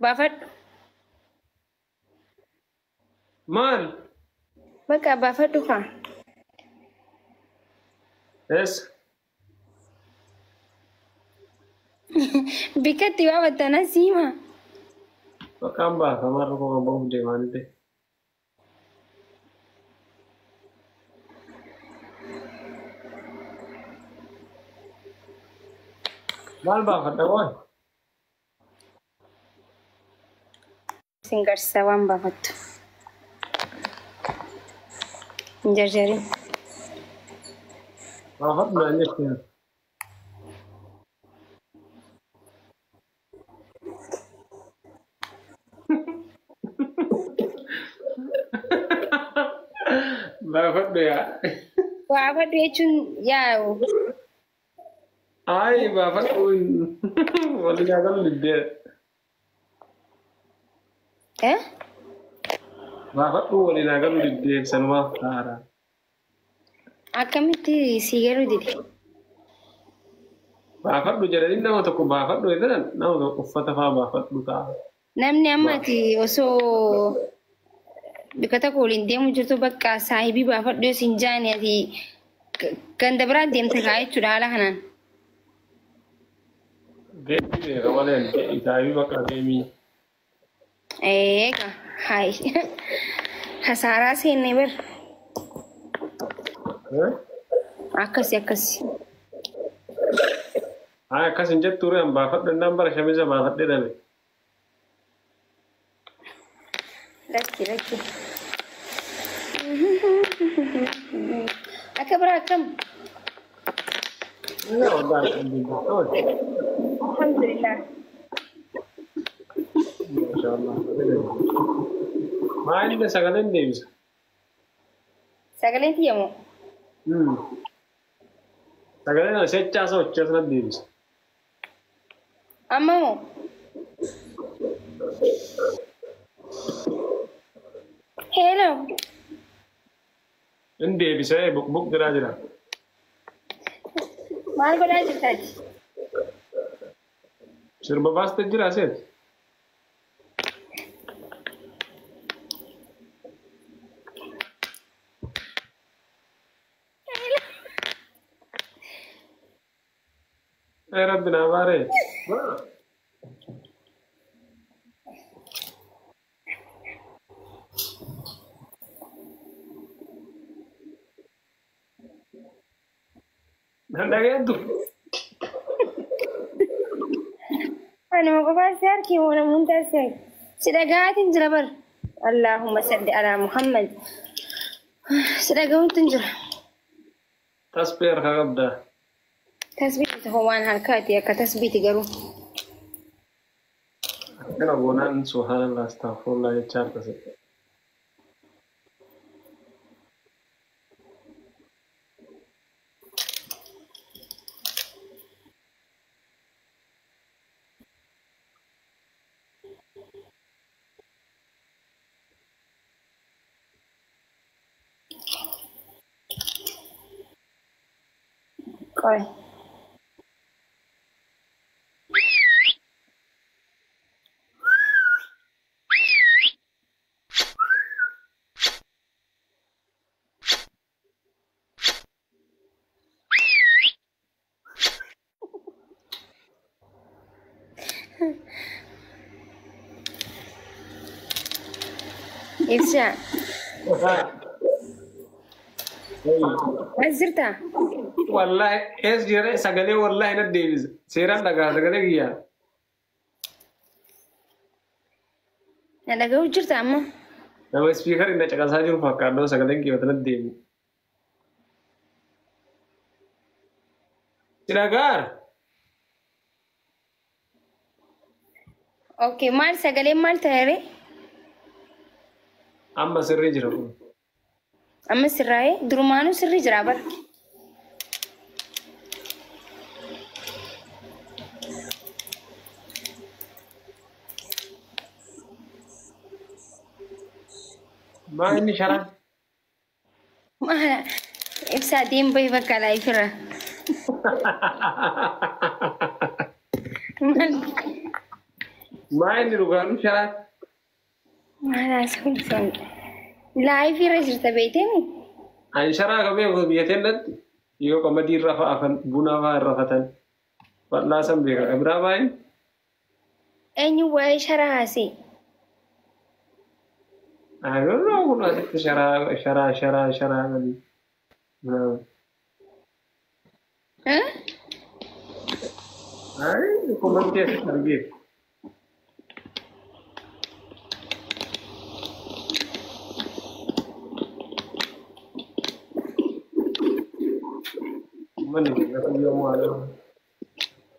بافد مال بقى بافد دفع ايش بكتي بابا تنسيمة وكم بقى كمان رقم أبوه ديوان دي مال بقى فدوان سينجر سوان بافد جرجري ما فدنا عندك فين ما فدنا يا بافد يجون ياو أي ما فدنا ولا جاكل للدير إيه ما فدنا ولا جاكل للدير سنوا كارا أكملتي سيجارو دي ما فدنا جلدين نما تكو ما فدنا إذا نما أفتا فا ما فدنا تا namni ammati osoo bikata kooliin deemu jirtu bakka saahibii baafadhu yoo siin jaani ati ganda biraa deemte kaa jechuudha haala kanaan. deemee kamaleen itaabii bakka deemii Eega haay hasaaraa seennee bir akkasi akkasi. haa akkas hin jettuure an baafadhu innaan bara shamiza baafadhe dhabe Rakki rakki. Akka biraa akkam. ina wallahi alhamdulillah Alhamdulillah. Mashallah. Maali da sagaleen deebisa. Sagaleen tiyyamoo. Sagaleen asechaa sochoos na deebisa. Amma moo. Hello. In deebisa buk biraa jira. Maal godhaa jirtaati? Sirba baastee jira seet. Rabbi naa baaree. Dhagayeetu. Ani ma qofaa si harkii moo namuun taasise? Si dhaga'aatiin jira bar. Allahumma salli alaa Muhammad. Si dhaga'uutiin jira. Tasbih harkaa qabdaa. Tasbiiti ta'uu waan harkaati akka tasbiiti garuu. Akkana goonaan subhaanallah astaghfirullah jechaa harkase. Qoy. Ibsa. As jirtaa? Wallahi ees jira sagalee wallahi na deebisa. Seeraan dhagaa sagalee kiyyaa. Na dhaga'uu jirta amma? Nama ispiikari na caqasaa jiru fakkaadoo sagaleen kiyyaa na deebi. Sidagaar. Okay, maal sagaleen maal ta'eere? Amma sirrii jira kun. Amma sirraa'ee durumaanuu sirrii jira bara. Maa inni sharaan? Maala ibsaa deemee bakka laayifirra. ما عندي رجال شرات. ما سوي لايف رجعت بيتي أنا شرا كم بيتين لد يو كم دير رفع أفن بنا فا لا سمبيك إبراهيم anyway شراسي I don't know كنا شرا غادي ها أي كم كيس ترجيك من يوم هذا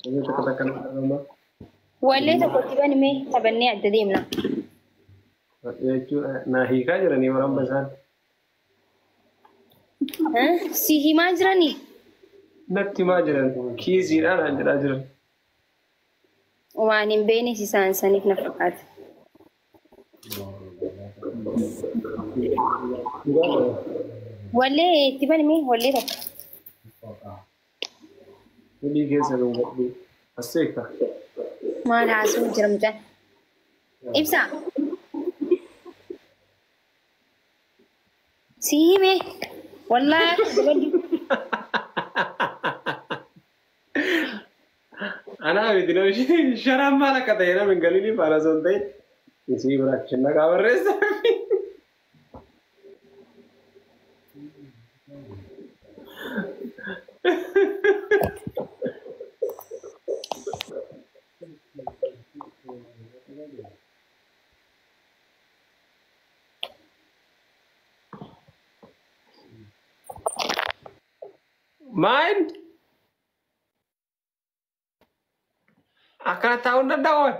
ini katakan apa? ولا تقولي مي تبني عدديمنا Ya cu, nahi kan jadi orang besar. ها سيهي ما جراني Nanti majalan, kisi ada ajaran. واني بيني سيسان سنيف نفقات ولا تبني مي ولا تك Jadi kisah lu asik tak? ما العسول جرمجان إبسا سيهي مي والله Anak itu nih syaram malah katanya menggali nih para sontai. Isi berat cina kabar resa. Main? Akan tahun dan tahun.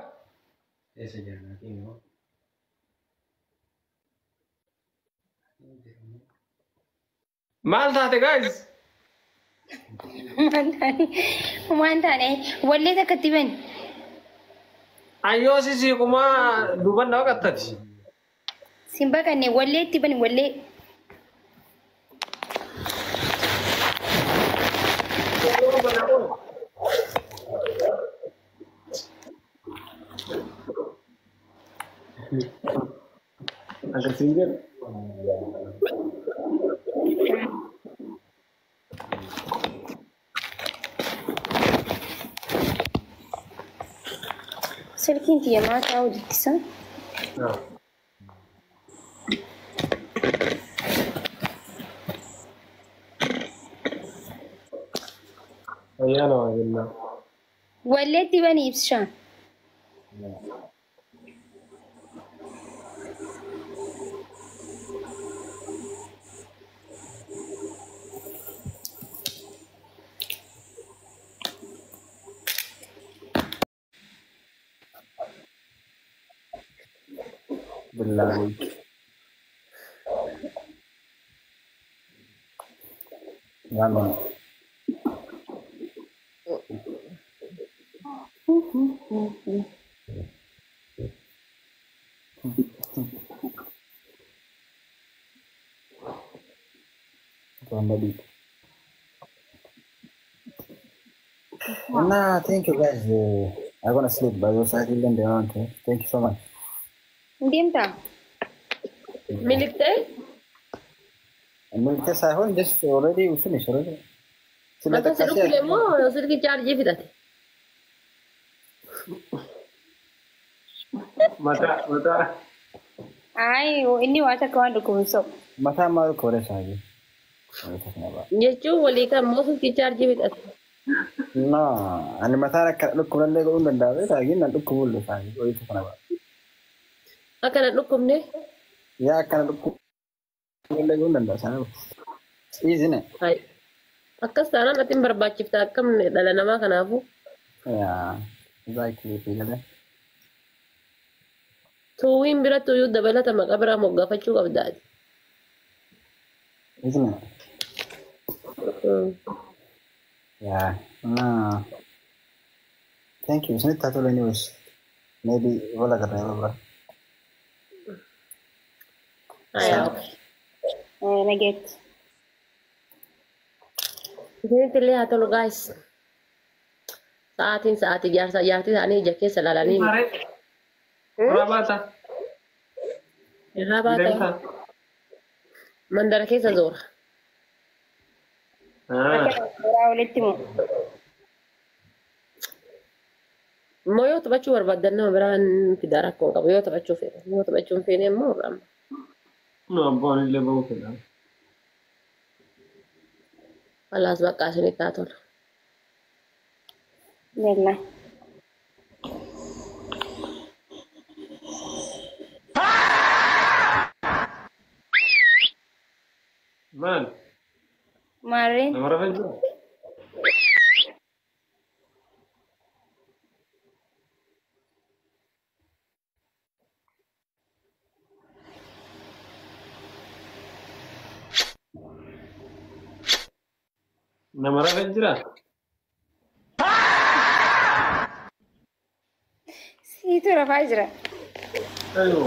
Mal taate guys. مانتاني ولا تكتبن Ayo sisi kuma duban dawa katati. سيمباكني ولا تبني ولا Ada single. سلكين تيا ما تعود تسا Nah. Ayan o, yun na. ولا تبني بسشان بالله عليك يلا Nah, thank you guys. I'm gonna sleep, but also I didn't want to. Thank you so much. ديمتا ملكتي؟ And we'll just, I want just already, we finished already. ما تصير كل ما يصير كجار جيفدتي. Mata. اي واني واتا كمان لكم سو Mata malu kore sahaja. جيتشو ولي كان موصل كجار جيفدتي. No, ani mata nak look kuran lego undan dawe, lagi nak look kubul sahaja. Oh itu kenapa? أكلت لكم نه؟ Ya akan look kuran lego undan dawe sana. Easy ne? هاي. أكست أنا نتيم برباك شفتا كم دلنا ما كنافو. Ya, exactly. Tinggal. توين برا تويو دبلة تما كبرا مقافة شو قبضات. Easy ne? Yeah. Nah. Thank you. Sini tato news. Maybe wala ka tayo bro. أيوة. انا جيت جيت اللي هاتلو guys. ساعتين جار ثاني جاكي سلالانين. Waraabata. irraa baata Deemta. mandara keessa zoora. Akka walitti moo Immoo yoo taphachuu barbaaddan nama biraan fidaa rakkoo qabu yoo taphachuu fedhe yoo taphachuu hin feene immoo amma No, abbaan illee bahuu fedha. alaas baqqaa isinitti haa tolu. yalla. Maal? Maarreen Nama rafan jira? Nama rafan jira? siitu rafaa jira. Ayyo.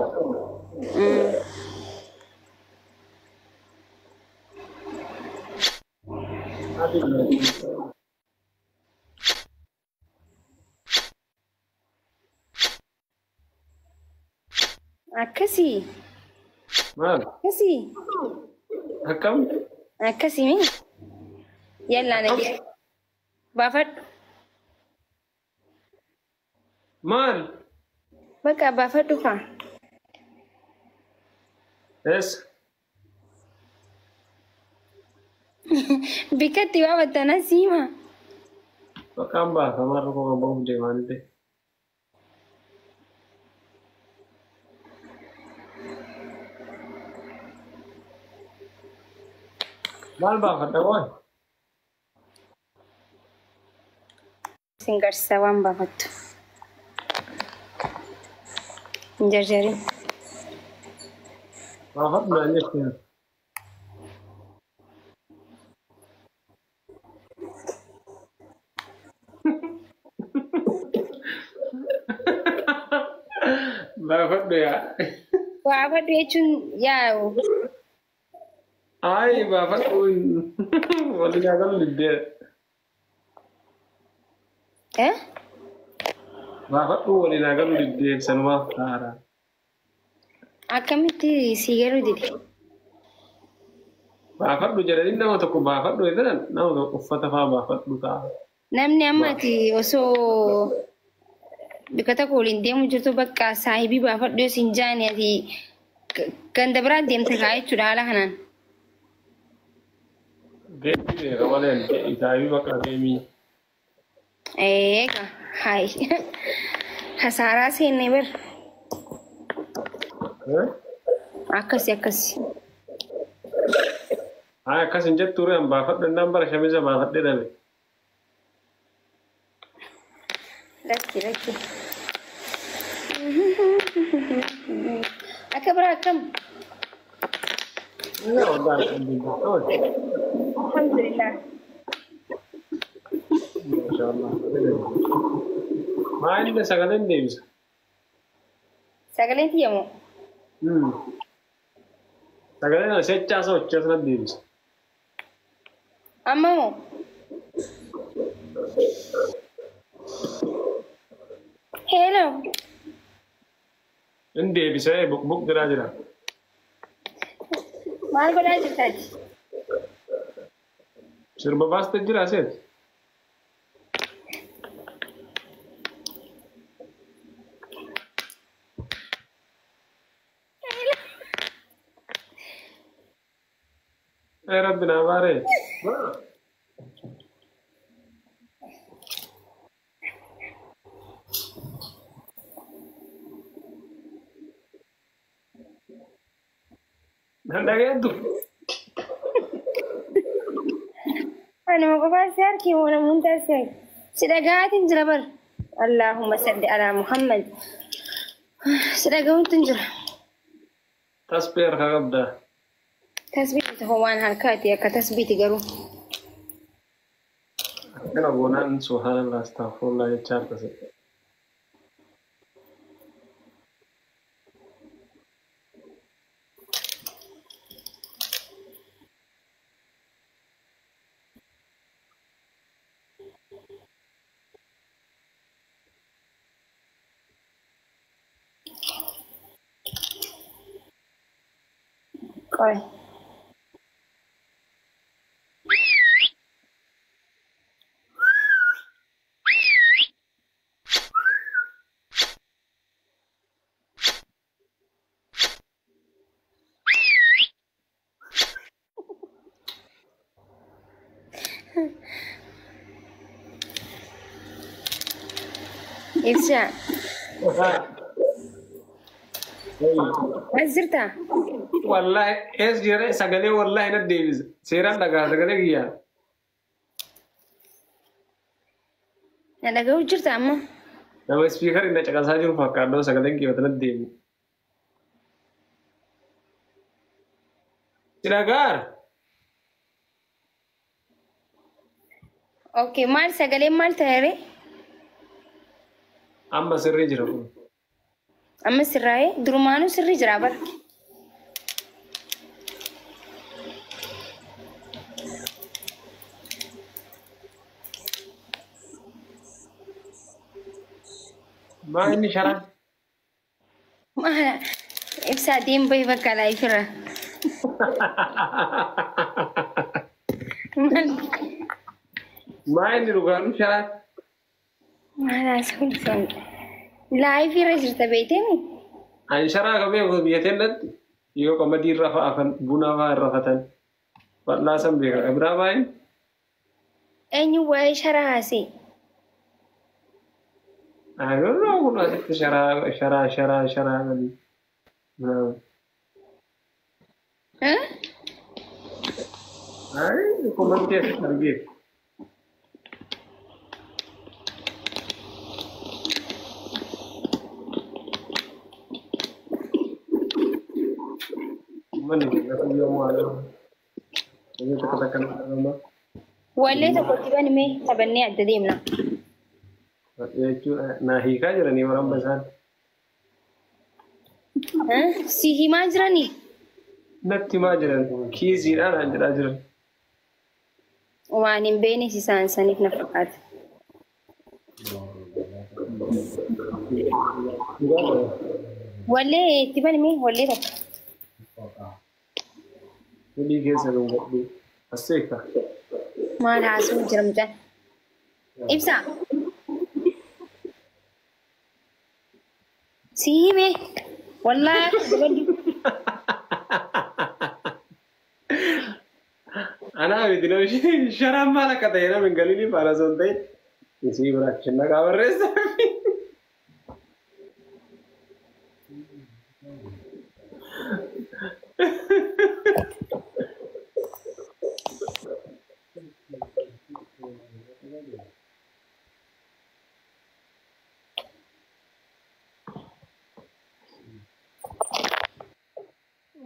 Ati Akkasii maal? akkasii Akkam? akkasii mi yalla na jira baafadhu Maal? bakka baafadhu kaa Eessa? bikkatti baafattana siima Bakkaan baafamaa rakkoo qabuuf deemaan ta'e. Maal baafadha waan? sin garsiisa waan baafattu hin jarjarin. Baafadhu naan jechuudha. Baafadhu yaa. Baafadhu jechuun yaa'u Ay, baafadhu waliin haa galu diddee. Baafadhu waliin haa galu diddee sanumaaf taara. akkamitti si garuu dide Baafadhu jedhanii nama tokko baafadhu jedhan nama tokko uffata fa'aa baafadhu ta'a. namni amma ati osoo bikata kooliin deemu jirtu bakka saahibii baafadhu yoo sin jaani ati ganda biraa deemta kaa jechuudha haala kanaan. Deemni beeka malee isaabii bakka deemii. Eega hayi hasaaraa seennee bar akkasi akkasi Haa akkas hin jettu re'an baafadhu innaan bara shamiza baafadhee dhabe. lakki lakki akka biraa akkam alhamdulillah Maa inni sagaleen deebisa. sagaleen tiyyamoo Sagaleen asechaa sochii asirratti deebisa. amma moo hello Inni deebisee buq biraa jira. maal godhaa jirtaati Sirba baastee jira aseeti. Rabbi naa baaree. Nan dhageettu. ani ma qofaa si harkii moo namuun taasise si dhaga'aatiin jira bar allahumma salli alaa muhammad si dhaga'uutin jira Tasbee harka qabdaa. tasbiiti tahoo waan harkaati akka tasbiiti garuu Akkana boonaan subhaanallah astaghfirullah jechaa harkase. Qoy. Ibsa. Azirta. والله ايش جرى سجلي والله نديبز سيران دغا سجلي غيا Nada gau jirta amma. لما سبيكر ان چقاسا جو فكادو سجلي غيا نديبي سيراغار Okay, mal sagalee maal ta'eere? اما سري جرى Amma sirraa'ee durumaanuu sirrii jira bara. ما اني شرع Maal ibsaa deemee bakka laayifirra. Maal ما اني رغان شرع maal haasawuun laayifirra jirta beekteemi? ان شرع كبي بيتلد يو كمدي رفع افن بونا رفتن والله سم بيك ابراهيم Eenyu waa'ee sharaa haasee? I don't know what shara no. Ay, como que es target. Mana aku dia mau ada. Ini katakan nama. Wallee tokko diban mee taphannee adda deemna. Itu nah hika aja nih orang besar. Si himaa jiranii? Natti majiran kizi ana ajiran. Waan hin beekne isaan saniif na fakkaata. Wallee diban mee wallee tokko. Ini kesa nunggu. Aseka. Maal haasawuu jira mucaan? Ibsaa. Si hime wallaahi daballi. Ana abidino sharam mala katayna min galili para sonte. Isi berachinna kabarresa.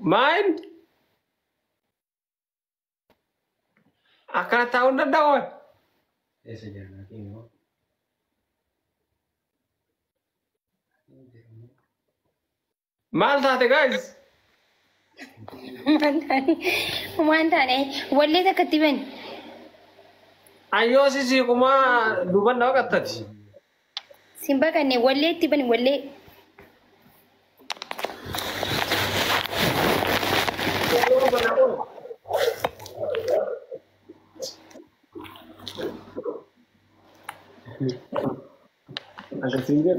Main? Akan tahun dah daun. Mal taate guys. Waan taane wallee takka diban. Ayo sisi kuma duban dawa kattati. Simba kanne wallee diban wallee. Ada singgir.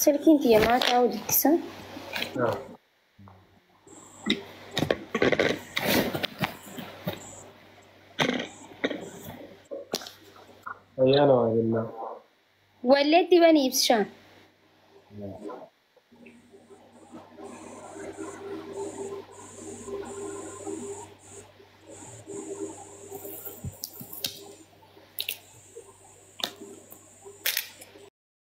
Silkiin tiyya maataa hojjechisan. Ayana wajilla. Wallee dibanii ibsishaan.